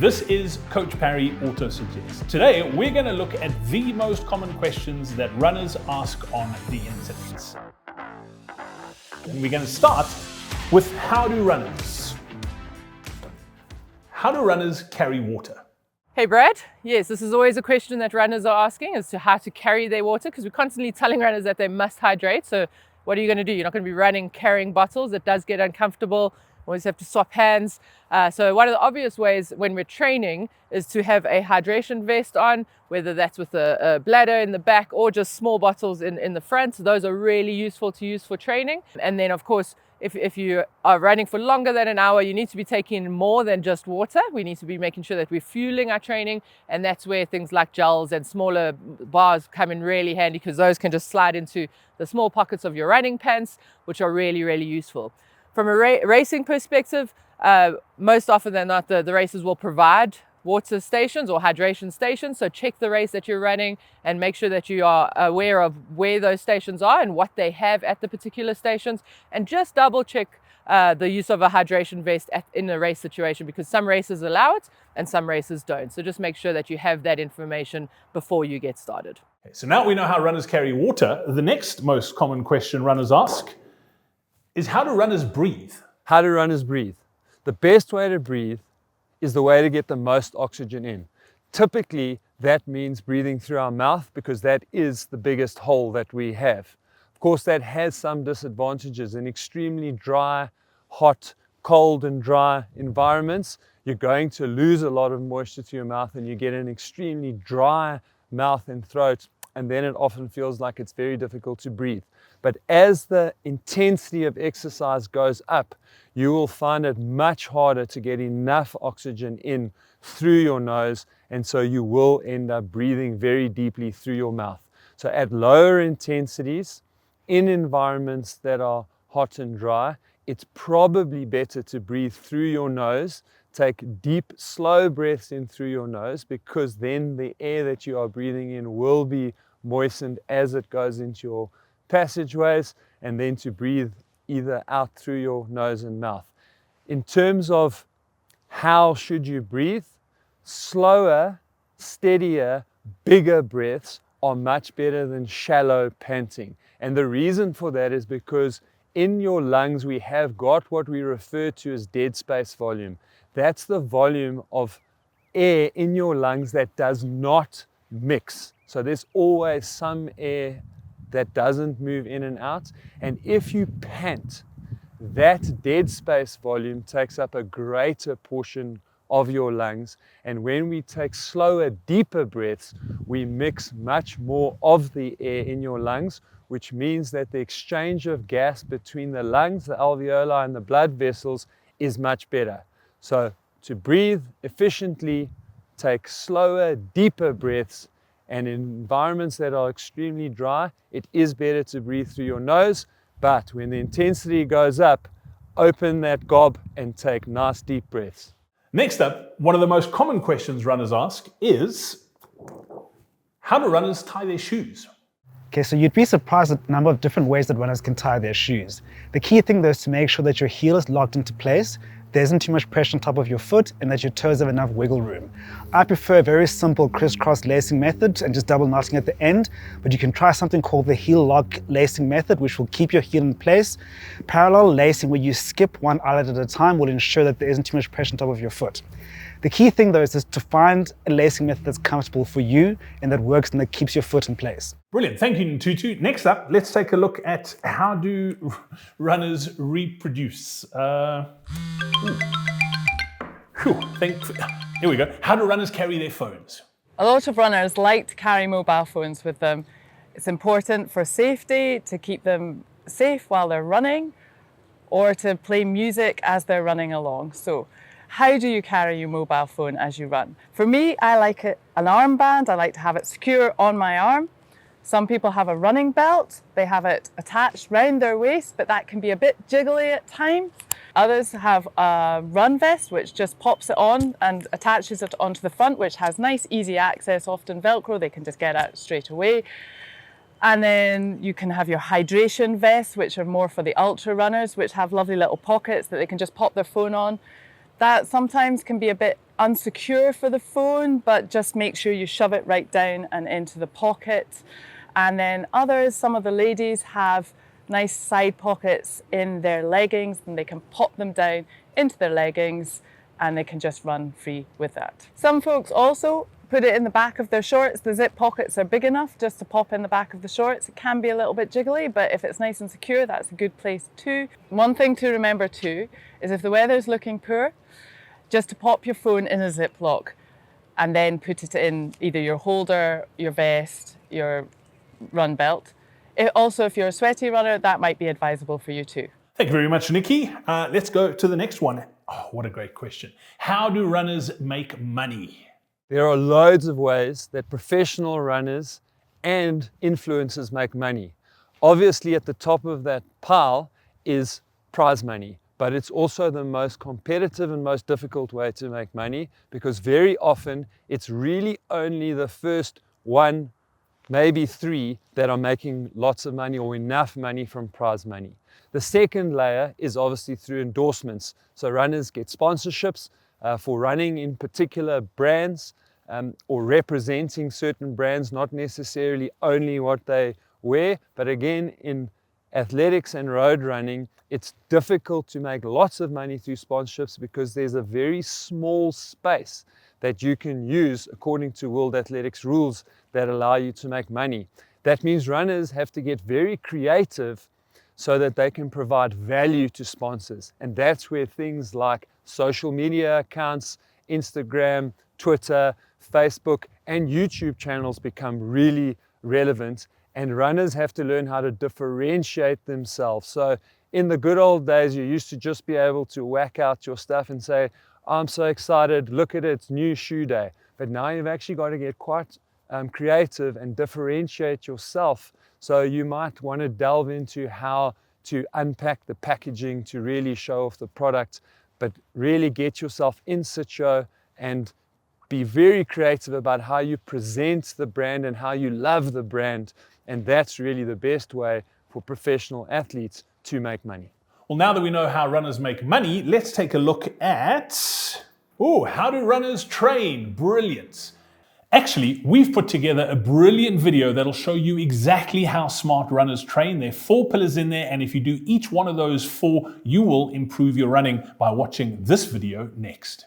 This is Coach Parry Auto-Suggest. Today, we're going to look at the most common questions that runners ask on the internet. And we're going to start with how do runners carry water? Hey Brad, yes, this is always a question that runners are asking as to how to carry their water, because we're constantly telling runners that they must hydrate. So what are you going to do? You're not going to be running carrying bottles. It does get uncomfortable. Always have to swap hands. So one of the obvious ways when we're training is to have a hydration vest on, whether that's with a bladder in the back or just small bottles in the front. So those are really useful to use for training. And then of course, if you are running for longer than an hour, you need to be taking more than just water. We need to be making sure that we're fueling our training. And that's where things like gels and smaller bars come in really handy, because those can just slide into the small pockets of your running pants, which are really, really useful. From a racing perspective, most often than not, the races will provide water stations or hydration stations. So check the race that you're running and make sure that you are aware of where those stations are and what they have at the particular stations. And just double check the use of a hydration vest in a race situation, because some races allow it and some races don't. So just make sure that you have that information before you get started. Okay, so now we know how runners carry water. The next most common question runners ask is how do runners breathe? How do runners breathe? The best way to breathe is the way to get the most oxygen in. Typically, that means breathing through our mouth, because that is the biggest hole that we have. Of course, that has some disadvantages. In extremely dry, hot, cold and dry environments, you're going to lose a lot of moisture to your mouth and you get an extremely dry mouth and throat, and then it often feels like it's very difficult to breathe. But as the intensity of exercise goes up, you will find it much harder to get enough oxygen in through your nose, and so you will end up breathing very deeply through your mouth. So at lower intensities, in environments that are hot and dry, it's probably better to breathe through your nose. Take deep, slow breaths in through your nose, because then the air that you are breathing in will be moistened as it goes into your passageways, and then to breathe either out through your nose and mouth. In terms of how should you breathe, slower, steadier, bigger breaths are much better than shallow panting. And the reason for that is because in your lungs we have got what we refer to as dead space volume. That's the volume of air in your lungs that does not mix. So there's always some air that doesn't move in and out. And if you pant, that dead space volume takes up a greater portion of your lungs. And when we take slower, deeper breaths, we mix much more of the air in your lungs, which means that the exchange of gas between the lungs, the alveoli, and the blood vessels is much better. So to breathe efficiently, take slower, deeper breaths. And in environments that are extremely dry, it is better to breathe through your nose. But when the intensity goes up, open that gob and take nice deep breaths. Next up, one of the most common questions runners ask is how do runners tie their shoes? Okay, so you'd be surprised at the number of different ways that runners can tie their shoes. The key thing though is to make sure that your heel is locked into place, there isn't too much pressure on top of your foot, and that your toes have enough wiggle room. I prefer a very simple crisscross lacing method and just double knotting at the end, but you can try something called the heel lock lacing method, which will keep your heel in place. Parallel lacing, where you skip one eyelid at a time, will ensure that there isn't too much pressure on top of your foot. The key thing though is to find a lacing method that's comfortable for you and that works and that keeps your foot in place. Brilliant, thank you Ntutu. Next up, let's take a look at how do runners reproduce. Here we go. How do runners carry their phones? A lot of runners like to carry mobile phones with them. It's important for safety, to keep them safe while they're running, or to play music as they're running along. So how do you carry your mobile phone as you run? For me, I like an armband. I like to have it secure on my arm. Some people have a running belt. They have it attached round their waist, but that can be a bit jiggly at times. Others have a run vest, which just pops it on and attaches it onto the front, which has nice, easy access, often Velcro. They can just get out straight away. And then you can have your hydration vests, which are more for the ultra runners, which have lovely little pockets that they can just pop their phone on. That sometimes can be a bit unsecure for the phone, but just make sure you shove it right down and into the pocket. And then others, some of the ladies have nice side pockets in their leggings, and they can pop them down into their leggings and they can just run free with that. Some folks also put it in the back of their shorts. The zip pockets are big enough just to pop in the back of the shorts. It can be a little bit jiggly, but if it's nice and secure, that's a good place too. One thing to remember too is if the weather's looking poor, just to pop your phone in a Ziploc and then put it in either your holder, your vest, your run belt. Also, if you're a sweaty runner, that might be advisable for you too. Thank you very much, Nikki. Let's go to the next one. Oh, what a great question. How do runners make money? There are loads of ways that professional runners and influencers make money. Obviously, at the top of that pile is prize money, but it's also the most competitive and most difficult way to make money, because very often it's really only the first one, maybe three, that are making lots of money or enough money from prize money. The second layer is obviously through endorsements. So runners get sponsorships for running in particular brands or representing certain brands, not necessarily only what they wear. But again, in athletics and road running, it's difficult to make lots of money through sponsorships because there's a very small space that you can use according to World Athletics rules that allow you to make money. That means runners have to get very creative so that they can provide value to sponsors. And that's where things like social media accounts, Instagram, Twitter, Facebook, and YouTube channels become really relevant. And runners have to learn how to differentiate themselves. So in the good old days, you used to just be able to whack out your stuff and say, I'm so excited, look at it, it's new shoe day. But now you've actually got to get quite creative and differentiate yourself. So you might want to delve into how to unpack the packaging to really show off the product, but really get yourself in situ and be very creative about how you present the brand and how you love the brand. And that's really the best way for professional athletes to make money. Well, now that we know how runners make money, let's take a look at, how do runners train? Brilliant. Actually, we've put together a brilliant video that'll show you exactly how smart runners train. There are 4 pillars in there, and if you do each one of those 4, you will improve your running by watching this video next.